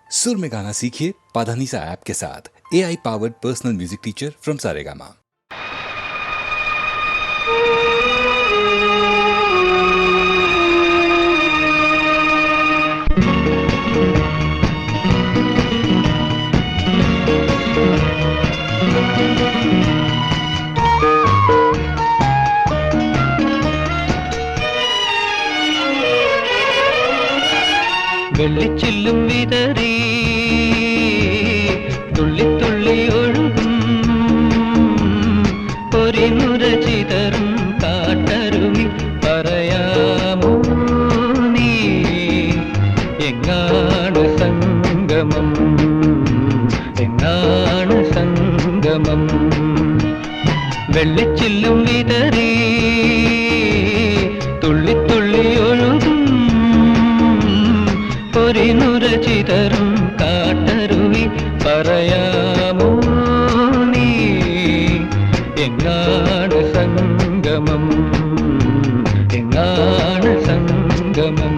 सुर में गाना सीखिए पाधानीसा ऐप के साथ। AI powered personal music teacher from Saregama. വെള്ളിച്ചില്ലും വിതറി തുള്ളി തുള്ളി ഒഴുകും പൊരിനുര ചിതറും കാട്ടരുവി പറയാമോ നീ എങ്ങാണ് സംഗമം എങ്ങാണ് സംഗമം വെള്ളിച്ചില്ലും വിതറി തുള്ളി തുള്ളി ഒഴുകും ചിതറും കാട്ടരുവി പറയാമോ നീ എങ്ങാണ് സംഗമം എങ്ങാണ് സംഗമം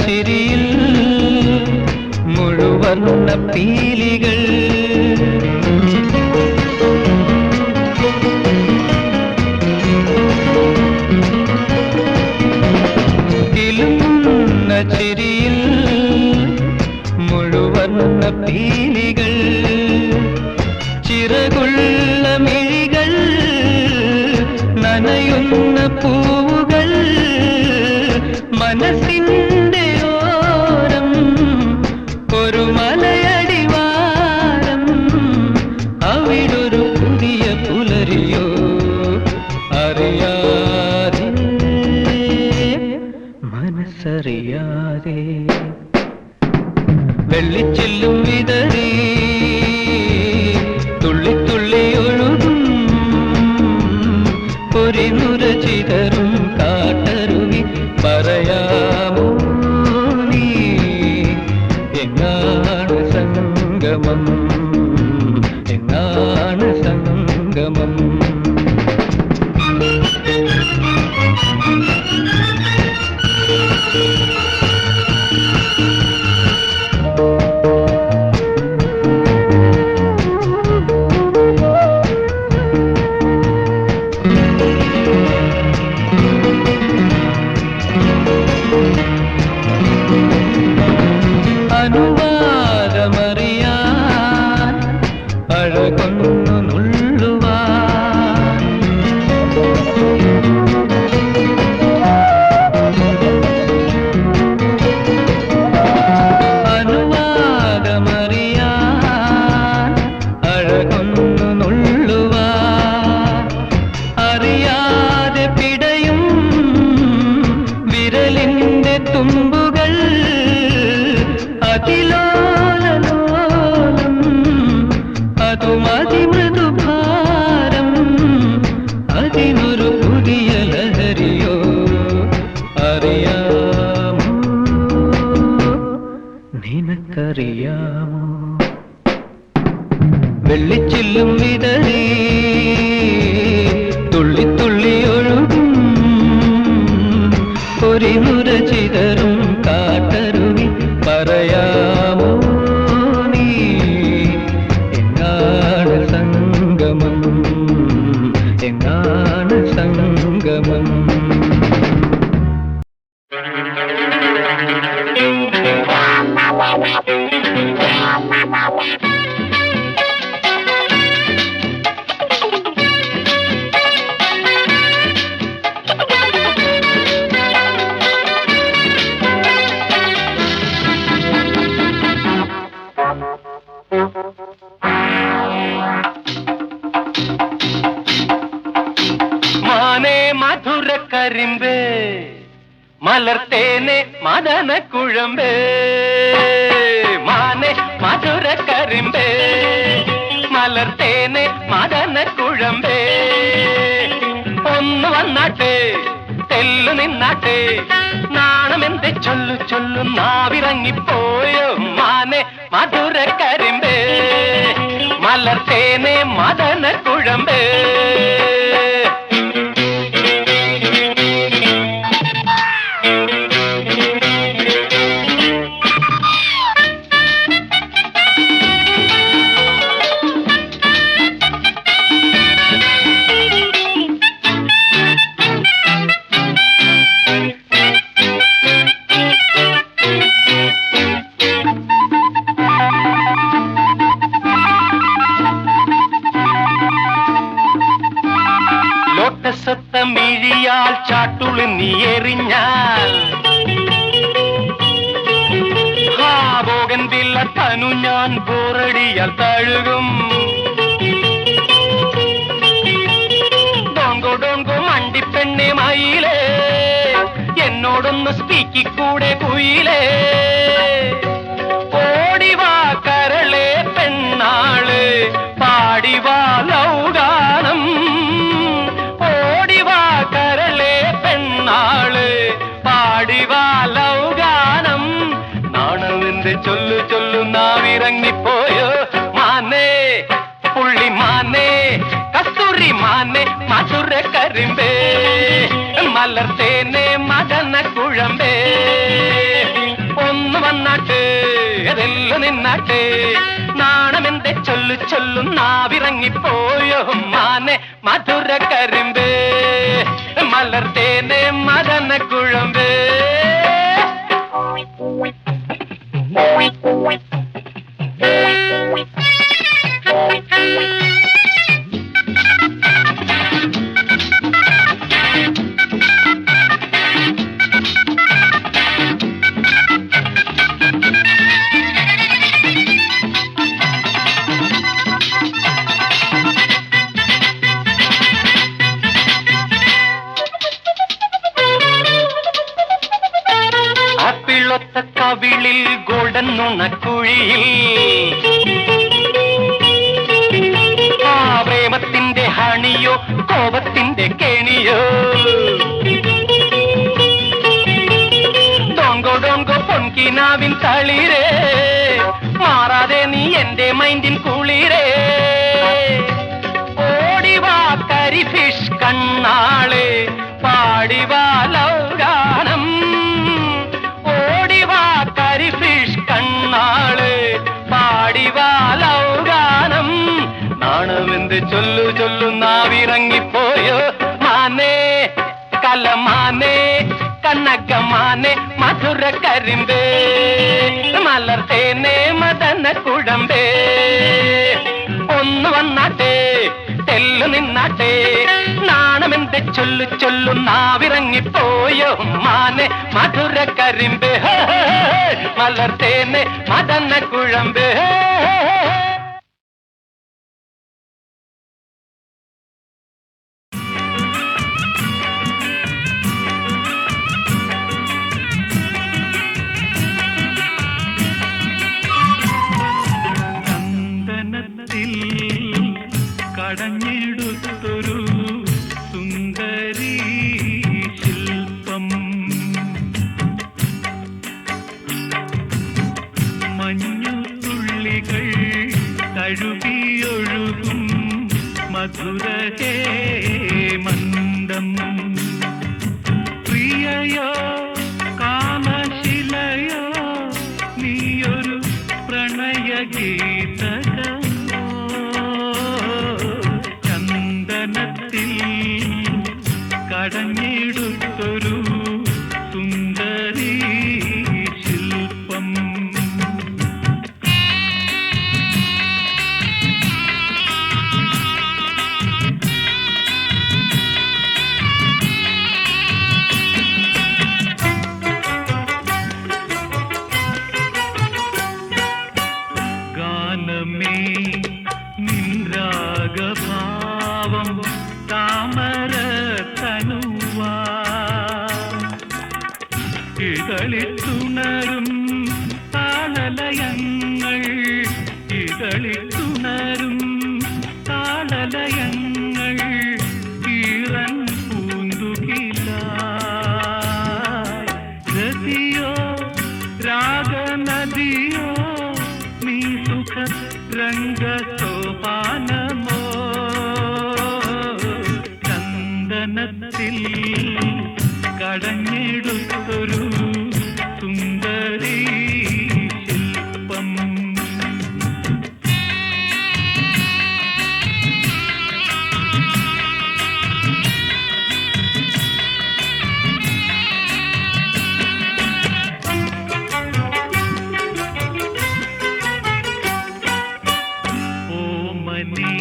ചിരിയിൽ മുഴുവർണ്ണ പീലികൾ കിലുങ്ങുന്ന ചിരിയിൽ മുഴുവർണ്ണ പീലികൾ ചിറകുള്ള മിഴികൾ നനയുന്ന പൂവുകൾ മനസ്സിന്റെ ഓരം ഒരു മലയടിവാരം അവിടൊരു പുതിയ പുലരിയോ അറിയാതെ മനസ്സറിയാതെ വെള്ളിച്ചില്ലും വിതറി തുള്ളി തുള്ളി ഒഴുകും പൊരിനുര ചിതറും കാട്ടരുവി പറയാമോ നീ എങ്ങാണ് സംഗമം എങ്ങാണ് സംഗമം അനുവാദമറിയാൻ അഴകൊന്നു നുള്ളുവാൻ അനുവാദമറിയാൻ അഴകൊന്നു നുള്ളുവാൻ അറിയാതെ പിടയും വിരലിന്റെ തുമ്പുകൾ അതിലോലലോലം അതുമതിമൃദുഭാരം അതിനൊരു പുതിയ ലഹരിയോ അറിയാമോ നിനക്കറിയാമോ വെള്ളിച്ചില്ലും വിതറി തുള്ളി തുള്ളി ഒഴുകും പൊരിനുര ചിതറും കാട്ടരുവി പറയാമോ നീ എങ്ങാണ് സംഗമം എങ്ങാണ് സംഗമം കരിമ്പേ മലർത്തേനെ മദന കുഴമ്പേ മാനെ മധുര കരിമ്പേ മലർത്തേനെ മദന കുഴമ്പേ ഒന്ന് വന്നാട്ടെ തെല്ലു നിന്നാട്ടെ നാണമെന്തെ ചൊല്ലു ചൊല്ലു നാവിറങ്ങിപ്പോയോ മാനെ മധുര കരിമ്പേ മലർത്തേനെ മദന കുഴമ്പേ മിഴിയാൽ ചാട്ടുളി നീ എറിഞ്ഞാൽ ബോഗൻ വില്ല തനു ഞാൻ ബോറടിയാൽ തഴുകും ഡോങ്കോ ഡോങ്കോ മണ്ടിപ്പെണ്ണെ മയിലേ എന്നോടൊന്ന് സ്പീക്കിക്കൂടെ കുയിലേ ഓടിവാ കരളെ പെണ്ണാള് പാടിവാ ലൗഗാനം കരളെ പെണ്ണാള് പാടിവാ ലൗഗാനം നാണമെന്റെ ചൊല്ലു ചൊല്ലു നാവിറങ്ങിപ്പോയോ മാനേ പുള്ളി മാനേ കസ്തൂരി മാനേ മധുര കരിമ്പേ മലർത്തേനെ മദന കുഴമ്പേ ഒന്ന് വന്നാട്ടെ അതെല്ലാം നിന്നാട്ടെ നാണമെന്റെ ചൊല്ലു ചൊല്ലു നാവിറങ്ങിപ്പോയോ മാനെ മധുര കരിമ്പേ മലർത്തേനെ മദന കുഴമ്പേ കവിളിൽ ഗോൾഡൻ നുണക്കുഴിയിൽ പ്രേമത്തിന്റെ ഹണിയോ കോപത്തിന്റെ കെണിയോ ഡോങ്കോ ഡോങ്കോ പൊൻകിനാവിൻ തളിരേ മാറാതെ നീ എന്റെ മൈൻഡിൻ കുളിരേ ഓടിവാ കരി ഫിഷ് കണ്ണാളെ പാടിവാ ലൗഗാനം കരിഫിഷ് കണ്ണാള് പാടിവാ ലൗഗാനം നാണമെന്ത് ചൊല്ലു ചൊല്ലു നാവിറങ്ങിപ്പോയോ മാനേ കലമാനേ കനകമാനേ മധുര കരിമ്പേ മലർത്തേനെ മദന കുഴമ്പേ ഒന്ന് വന്നാട്ടെ തെല്ലു നിന്നാട്ടെ നാണമെന്ത് ചൊല്ലു ചൊല്ലു നാവിറങ്ങിപ്പോയോ മാനെ മധുര കരിമ്പേ മലർത്തേനെ മദന കുഴമ്പേ കടഞ്ഞെടുത്തൊരു സുന്ദരീ ശില്പം മഞ്ഞുതുള്ളികൾ തഴുകിയൊഴുകും മധുരഹേ മന്ദം പ്രിയയോ കാമശിലയോ നീയൊരു പ്രണയഗീതക കടഞ്ഞെടുത്തൊരു സുന്ദരീ ശില്പം ഗാനമേ നിൻരാഗഭാവം താമര തനുവാ ഇതളിൽ തുണരും താളലയങ്ങൾ ഇതൾ കളിത്തുണരും താളലയങ്ങൾ ഈറൻ പൂന്തുകില രതിയോ രാഗനദിയോ നീ സുഖ രംഗസോപാനമോ ചന്ദനത്തിൽ കടഞ്ഞെടുത്തൊരു സുന്ദരീ ശില്പം ഓമനീ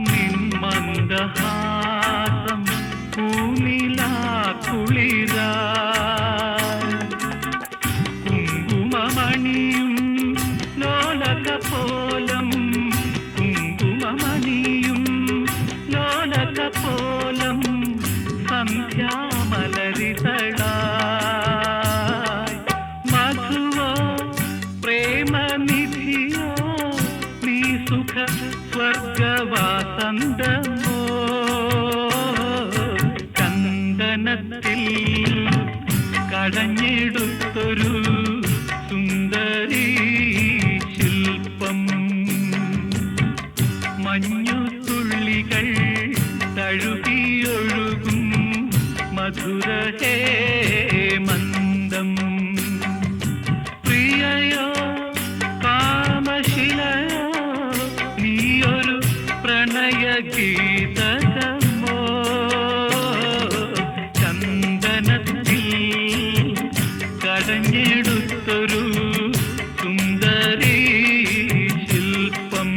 നിൻ മന്ദഹാസം പൂനിലാ കുളിരാ കുങ്കുമമണിയും ലോലകപോലം കുങ്കുമമണിയും ലോലകപോലം സന്ധ്യാമലരിതളായി മധുവോ പ്രേമനിധിയോ നീ സുഖ സ്വർഗവാസന്തമോ ചന്ദനത്തിൽ കടഞ്ഞെടുത്തൊരു സുന്ദരീ ശില്പം മഞ്ഞുതുള്ളികൾ തഴുകിയൊഴുകും മധുരഹേ മന്ദം പ്രിയയോ കാമശിലയോ നീയൊരു പ്രണയഗീതകമോ ചന്ദനത്തിൽ കടഞ്ഞെടുത്തൊരു സുന്ദരീ ശില്പം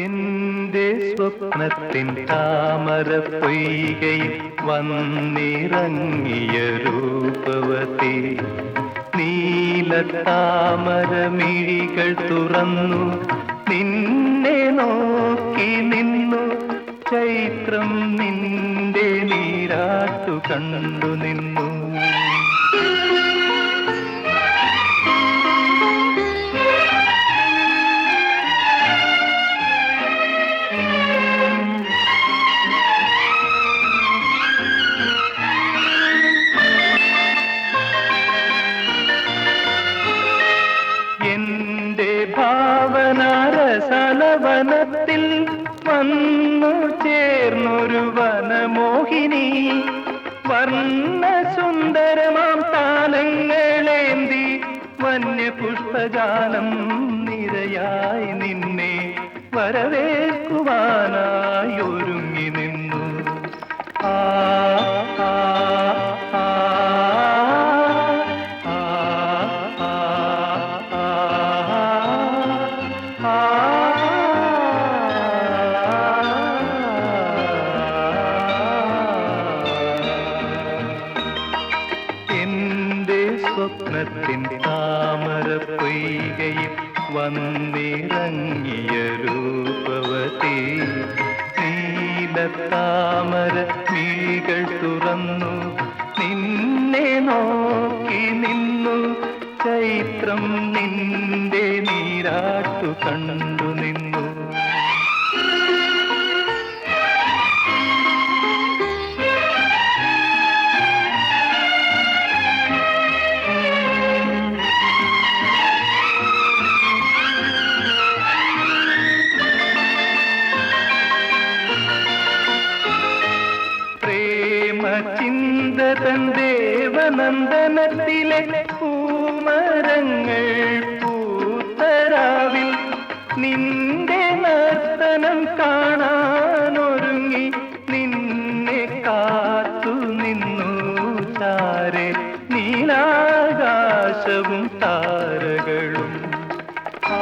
എന്റെ സ്വപ്നത്തിൻ താമര പൊയ്കയിൽ വന്നിറങ്ങിയ രൂപവതി നീലത്താമരമിഴികൾ തുറന്നു നിന്നെ നോക്കി നിന്നു ചൈത്രം നിന്റെ നീരാട്ടു കണ്ടു നിന്നു എന്റെ ഭാവനാരസലവനത്തിൽ വന്നു ചേർന്നൊരു വനമോഹിനി വർണ്ണസുന്ദരമാം താലങ്ങളേന്തി വന്യപുഷ്പജാലം നിരയായി നിന്നെ വരവേൽക്കുവാനായി ഒരുങ്ങി നിന്നു ആ ആ ആ സ്വപ്നത്തിൻ താമര പൊയ്കയിൽ വന്നിറങ്ങിയ രൂപവതി നീലത്താമര മിഴികൾ തുറന്നു നിന്നെ നോക്കി നിന്നു ചൈത്രം നിന്റെ നീരാട്ടു കണ്ടു നിന്നു ചിന്തതൻ ദേവനന്ദനത്തിലെ പൂമരങ്ങൾ പൂത്തരാവിൽ നിന്റെ നർത്തനം കാണാനൊരുങ്ങി നിന്നെ കാത്തു നിന്നു ചാരെ നീലാകാശവും താരകളും ആ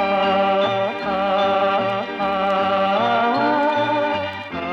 ആ ആ ആ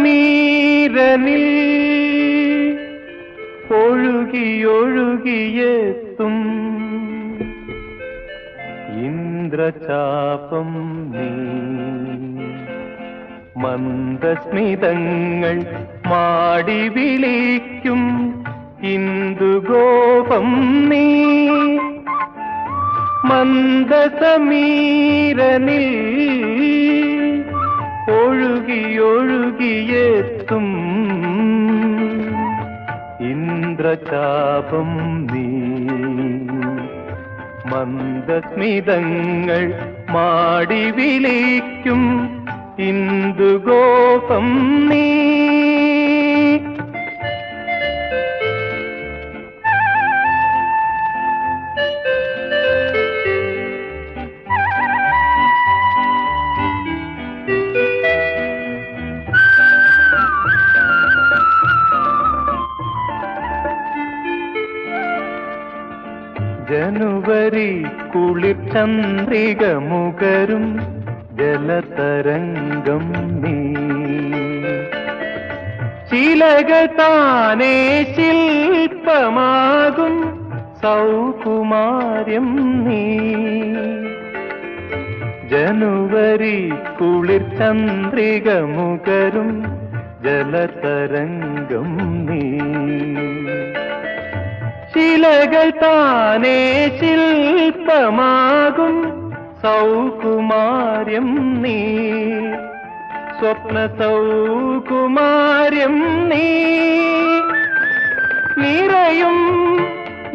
മന്ദസമീരനിൽ ഒഴുകിയൊഴുകിയെത്തും ഇന്ദ്രചാപം നീ മന്ദസ്മിതങ്ങൾ മാടി വിളിക്കും മന്ദസമീരനിൽ ഒഴുകിയൊഴുകിയെത്തും ഇന്ദ്രചാപം നീ. മന്ദസ്മിതങ്ങൾ മാടി വിളിക്കും ഇന്ദുഗോപം നീ. ജനുവരി കുളിർ ചന്ദ്രിക മുകരും ജലതരംഗം നീ. ശിലകൾ താനേ ശില്പമാകും സൗകുമാര്യം നീ. ജനുവരി കുളിർ ചന്ദ്രിക മുകരും ജലതരംഗം നീ. ശിലകൾ താനേ ശില്പമാകും സൗകുമാര്യം നീ. സ്വപ്ന സൗകുമാര്യം നീ. നിറയും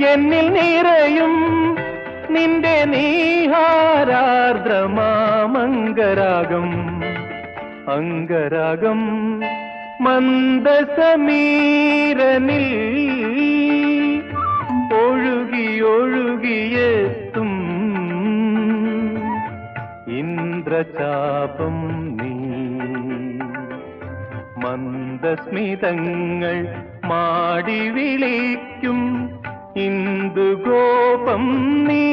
എന്നിൽ നിറയും നിന്റെ നീഹാരാർദ്രമാമംഗരാഗം. അംഗരാഗം മന്ദസമീരനിൽ ഒഴുകിയൊഴുകിയെത്തും ഇന്ദ്രചാപം നീ. മന്ദസ്മിതങ്ങൾ മാടി വിളിക്കും ഇന്ദുഗോപം നീ.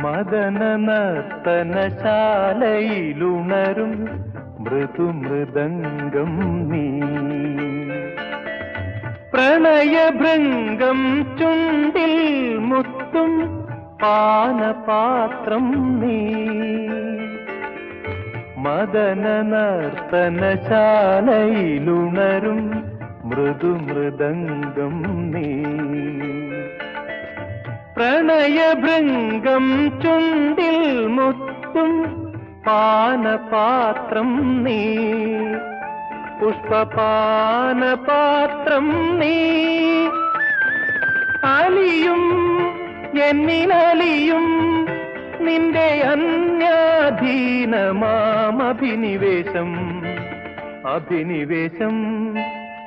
മദന നർത്തനശാലയിലുണരും മൃദുമൃദംഗം നീ. പ്രണയഭൃംഗം ചുണ്ടിൽ മുത്തും പാനപാത്രം നീ. മദന നർത്തനശാലയിലുണരും മൃദുമൃദംഗം നീ. പ്രണയഭൃംഗം ചുണ്ടിൽ മുത്തും പാനപാത്രം നീ. പുഷ്പപാനപാത്രം നീ. അലിയും എന്നിലലിയും നിന്റെ അന്യാധീനമാമഭിനിവേശം. അഭിനിവേശം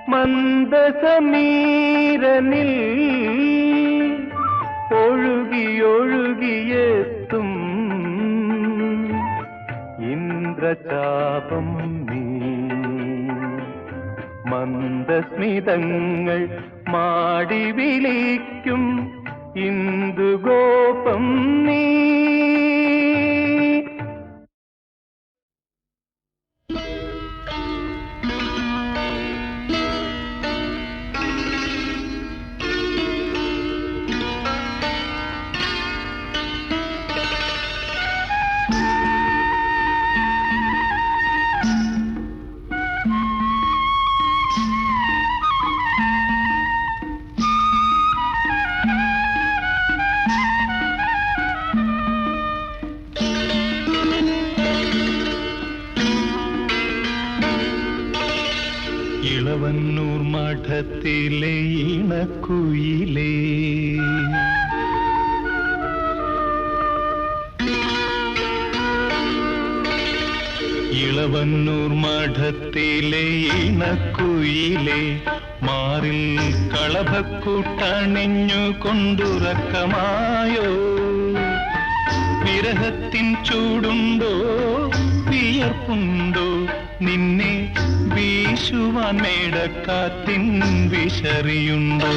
മന്ദസമീരനിൽ ഒഴുകിയൊഴുകിയെത്തും ഇന്ദ്രചാപം നീ. മന്ദസ്മിതങ്ങൾ മാടി വിളിക്കും ഇന്ദുഗോപം നീ. ഇളവന്നൂർ മഠത്തിലെ ഇണക്കുയിലേ, ഇളവന്നൂർ മഠത്തിലെ ഇണക്കുയിലേ, മാറിൽ കളഭക്കൂട്ടണിഞ്ഞു കൊണ്ടുറക്കമായോ? വിരഹത്തിൻ ചൂടുണ്ടോ വിയർപ്പുണ്ടോ നിന്നെ വീശുവാൻ മേടക്കാറ്റിൻ വിശറിയുണ്ടോ?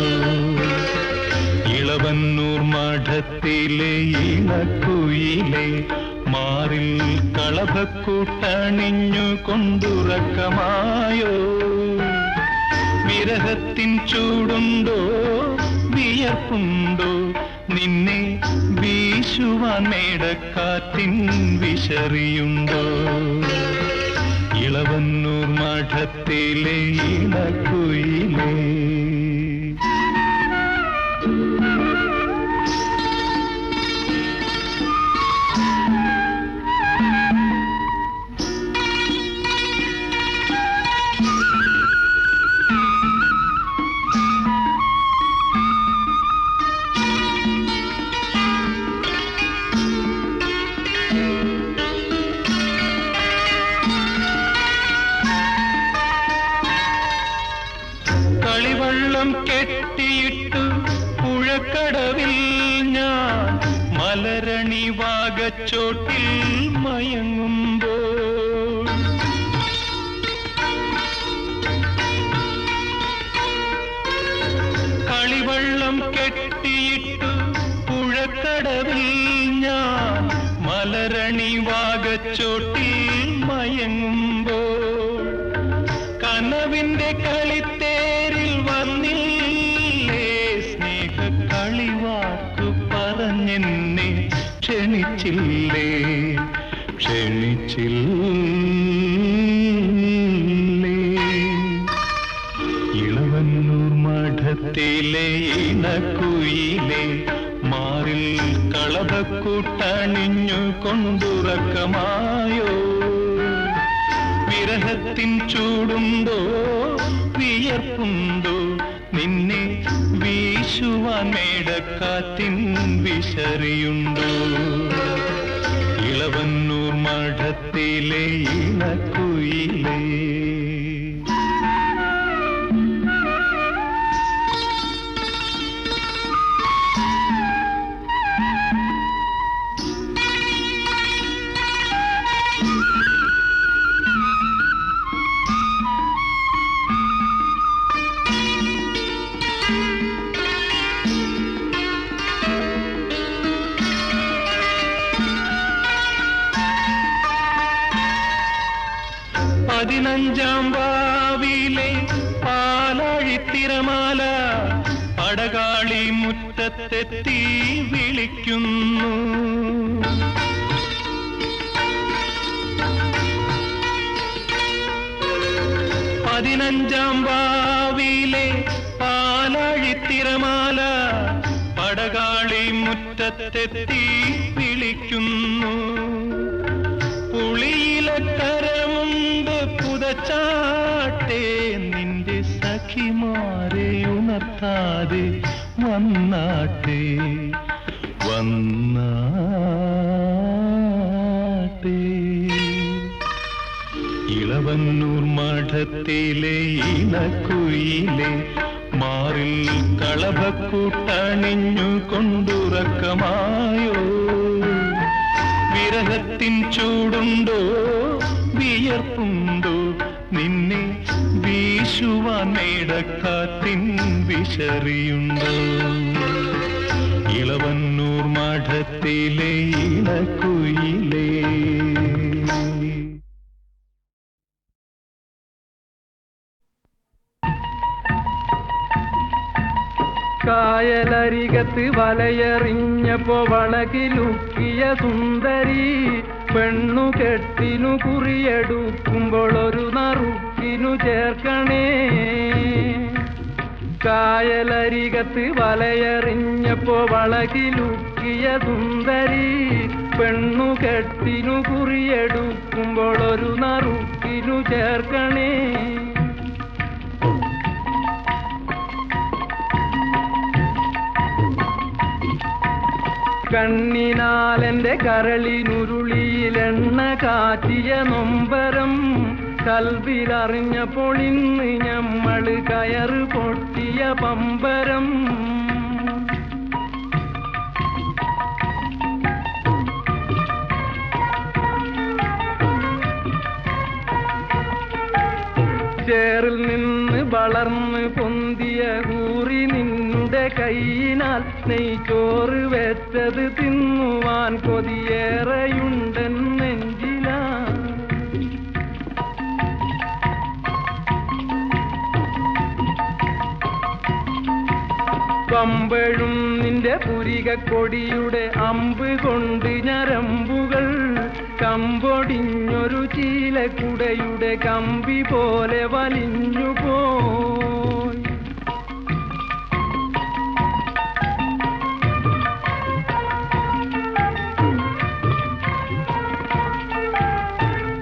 ഇളവന്നൂർ മഠത്തിലെ ഇണക്കുയിലേ, മാറിൽ കളഭക്കൂട്ടണിഞ്ഞു കൊണ്ടുറക്കമായോ? വിരഹത്തിൻ ചൂടുണ്ടോ വിയർപ്പുണ്ടോ നിന്നെ വീശുവാൻ മേടക്കാറ്റിൻ വിശറിയുണ്ടോ ഇളവന്നൂർ മഠത്തിലെ ഇളക്കുയിലേ കളിവള്ളം കെട്ടിയിട്ടു പുഴക്കടവിൽ ഞാൻ മലരണി വാഗച്ചോട്ടിൽ മയങ്ങുമ്പോൾ കളിവള്ളം കെട്ടിയിട്ടു പുഴക്കടവിൽ ഞാൻ മലരണി വാഗച്ചോട്ടിൽ മയങ്ങുമ്പോൾ കനവിന്റെ കളിത്തേരിൽ വന്നില്ലേ സ്നേഹ കളിവാക്കു പറഞ്ഞെന്നെ ക്ഷണിച്ചില്ലേ ഇളവന്നൂർ മഠത്തിലെ ഇണക്കുയിലെ മാറിൽ കളഭക്കൂട്ടണിഞ്ഞു കൊണ്ടുറക്കമായോ വിരഹത്തിൻ ചൂടുണ്ടോ വിയർപ്പുണ്ടോ നിന്നെ വീശുവാൻ മേടക്കാറ്റിൻ വിശറിയുണ്ടോ ഇളവന്നൂർ മഠത്തിലെ ഇണക്കുയിലേ പതിനഞ്ചാം വാവിലെ പാലാഴിത്തിരമാല പടകാളി മുറ്റത്തെത്തി വിളിക്കുന്നു പതിനഞ്ചാം വാവിലെ പാലാഴിത്തിരമാല പടകാളി മുറ്റത്തെത്തി വിളിക്കുന്നു പുളിയിലക്കരമുണ്ട് പുതച്ചാട്ടെ നിന്റെ സഖിമാരെ ഉണർത്താതെ വന്നാട്ടെ ഇളവന്നൂർ മഠത്തിലെ ഇണക്കുയിലെ മാറിൽ കളഭക്കൂട്ടണിഞ്ഞു കൊണ്ടുറക്കമായോ വിരഹത്തിൻ ചൂടുണ്ടോ വിയർപ്പുണ്ടോ നിന്നെ വീശുവാൻ മേടക്കാറ്റിൻ വിശറിയുണ്ടോ ഇളവന്നൂർ മഠത്തിലെ ഇണക്കുയിലേ കായലരികത്ത് വലയെറിഞ്ഞപ്പോ വളകിലുക്കിയ സുന്ദരി പെണ്ണു കെട്ടിനു കുറിയെടുക്കുമ്പോൾ ഒരു നറുക്കിനു ചേർക്കണേ കായലരികത്ത് വലയെറിഞ്ഞപ്പോ വളകിലുക്കിയ സുന്ദരി പെണ്ണു കെട്ടിനു കുറിയെടുക്കുമ്പോൾ ഒരു നറുക്കിനു ചേർക്കണേ കണ്ണിനാലെന്റെ കരളിനുരുളിയിലെണ്ണ കാറ്റിയ നൊമ്പരം കൽവിലറിഞ്ഞപ്പോൾ ഇന്ന് ഞമ്മള് കയറ് പൊട്ടിയ പമ്പരം ചേറിൽ നിന്ന് വളർന്ന് പൊന്തിയ കൂറി നിന്നുടെ കൈയിനാൽ നെയ്ച്ചോറ് വെച്ചത് തിന്നുവാൻ കൊതിയേറെയുണ്ടെൻ നെഞ്ചിലാ വമ്പഴും നിന്റെ പുരികക്കൊടിയുടെ അമ്പ് കൊണ്ട് ഞരമ്പുകൾ കമ്പൊടിഞ്ഞൊരു ചീലക്കുടയുടെ കമ്പി പോലെ വലിഞ്ഞു പോയി.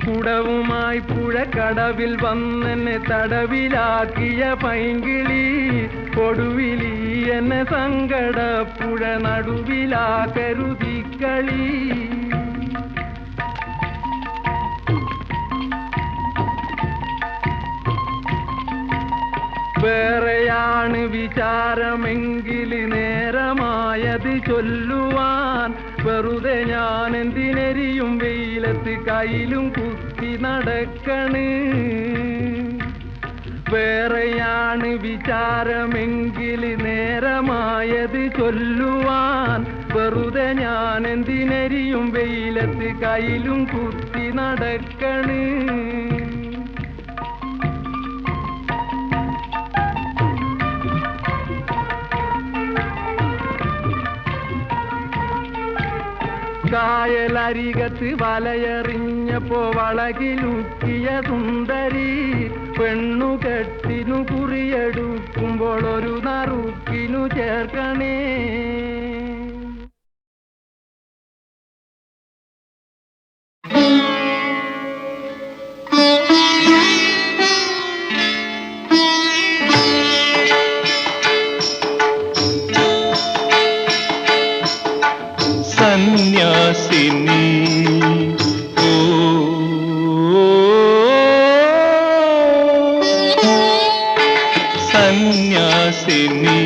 കുടവുമായി പുഴക്കടവിൽ വന്നെന്നെ തടവിലാക്കിയ പൈങ്കിളി കൊടുവിലി എന്നെ സങ്കടപ്പുഴ നടുവിലാക്കരുതിക്കളി. വേറെയാണ് വിചാരമെങ്കിൽ നേരമായത് ചൊല്ലുവാൻ. വെറുതെ ഞാൻ എന്തിനെരിയും വെയിലത്ത് കയ്യിലും കുത്തി നടക്കണ്. വേറെയാണ് വിചാരമെങ്കിൽ നേരമായത് ചൊല്ലുവാൻ. വെറുതെ ഞാൻ എന്തിനെരിയും വെയിലത്ത് കയ്യിലും കുത്തി നടക്കണ്. കായലരികത്ത് വലയെറിഞ്ഞപ്പോ വളകിലുക്കിയ സുന്ദരി പെണ്ണുകെട്ടിനു കുറിയെടുക്കുമ്പോൾ ഒരു നറുക്കിനു ചേർക്കണേ. സന്യാസിനി ഓ സന്യാസിനി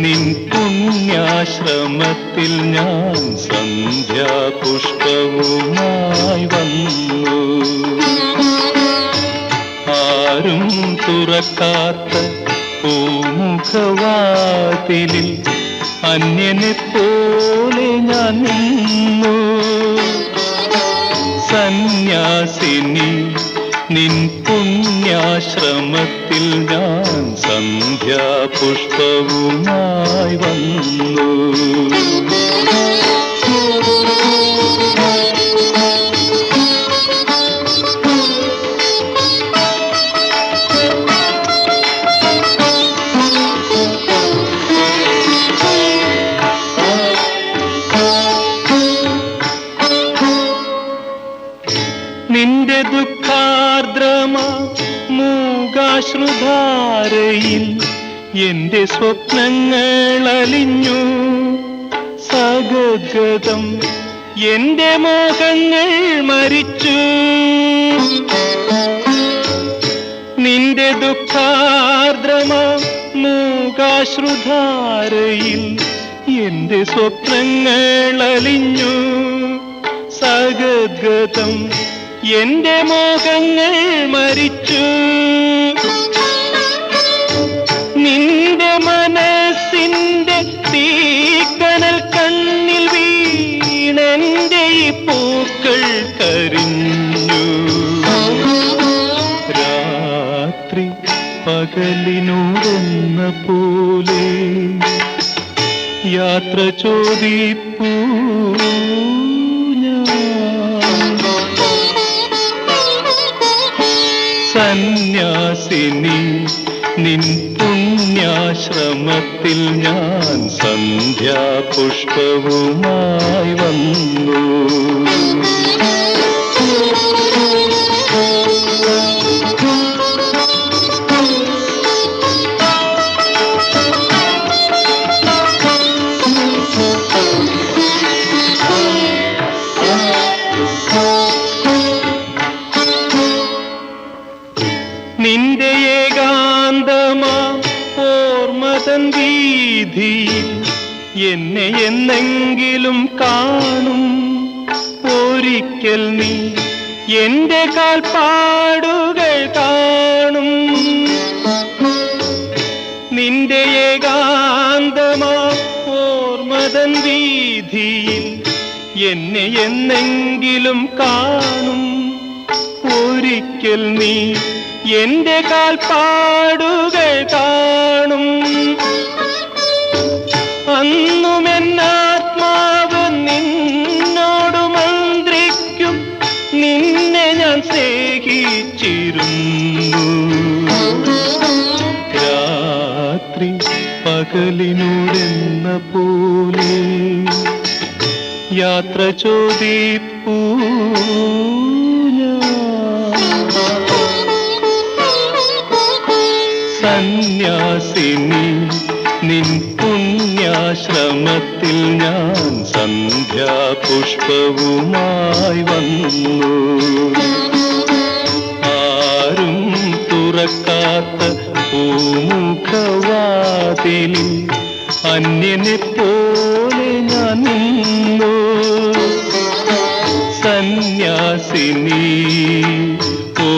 നിൻ പുണ്യാശ്രമത്തിൽ ഞാൻ സന്ധ്യാപുഷ്പവുമായി വന്നു. ആരും തുറക്കാത്ത പൂമുഖവാതിലിൽ അന്യനെ പോലെ ഞാൻ നിന്നു. സന്യാസിനി നിൻ പുണ്യാശ്രമത്തിൽ ഞാൻ സന്ധ്യാപുഷ്പവുമായി വന്നു. നിന്റെ ദുഃഖാർദ്രമാ മൂകാശ്രുധാരയിൽ എന്റെ സ്വപ്നങ്ങൾ അലിഞ്ഞു. സഗദ്ഗതം എന്റെ മോഹങ്ങൾ മരിച്ചു. നിന്റെ ദുഃഖാർദ്രമാ മൂകാശ്രുധാരയിൽ എന്റെ സ്വപ്നങ്ങൾ അലിഞ്ഞു. സഗദ്ഗതം എന്റെ മോഹങ്ങൾ മരിച്ചു. നിന്റെ മനസ്സിന്റെ തീക്കനൽ കണ്ണിൽ വീണെന്റെ ഈ പൂക്കൾ കരിഞ്ഞു. രാത്രി പകലിനോടൊന്ന പോലെ യാത്ര ചോദിപ്പൂ സന്യാസിനി നിൻ പുണ്യാശ്രമത്തിൽ ഞാൻ സന്ധ്യാപുഷ്പവുമായി വന്നു. നിന്റെ ഏകാന്തമാ ഓർമ്മതൻ വീതിയിൽ എന്നെ എന്നെങ്കിലും കാണും. ഒരിക്കൽ നീ എന്റെ കാൽപ്പാടുകൾ കാണും. നിന്റെ ഏകാന്തമാ ഓർമ്മതൻ വീതിയിൽ എന്നെ എന്നെങ്കിലും കാണും. ഒരിക്കൽ നീ എന്റെ കാൽപ്പാടുകൾ കാണും. അന്നും എന്നാത്മാവ് നിന്നോട് മന്ത്രിക്കും, നിന്നെ ഞാൻ സ്നേഹിച്ചിരുന്നു. രാത്രി പകലിനോടെന്ന പോലെ യാത്ര ചോദിപ്പൂ സന്യാസിനി നിൻ പുണ്യാശ്രമത്തിൽ ഞാൻ സന്ധ്യാപുഷ്പവുമായി വന്നു. ആരും തുറക്കാത്ത പൂമുഖവാതിലിൽ അന്യനെ പോലെ ഞാൻ നിന്നു. സന്യാസിനി ഓ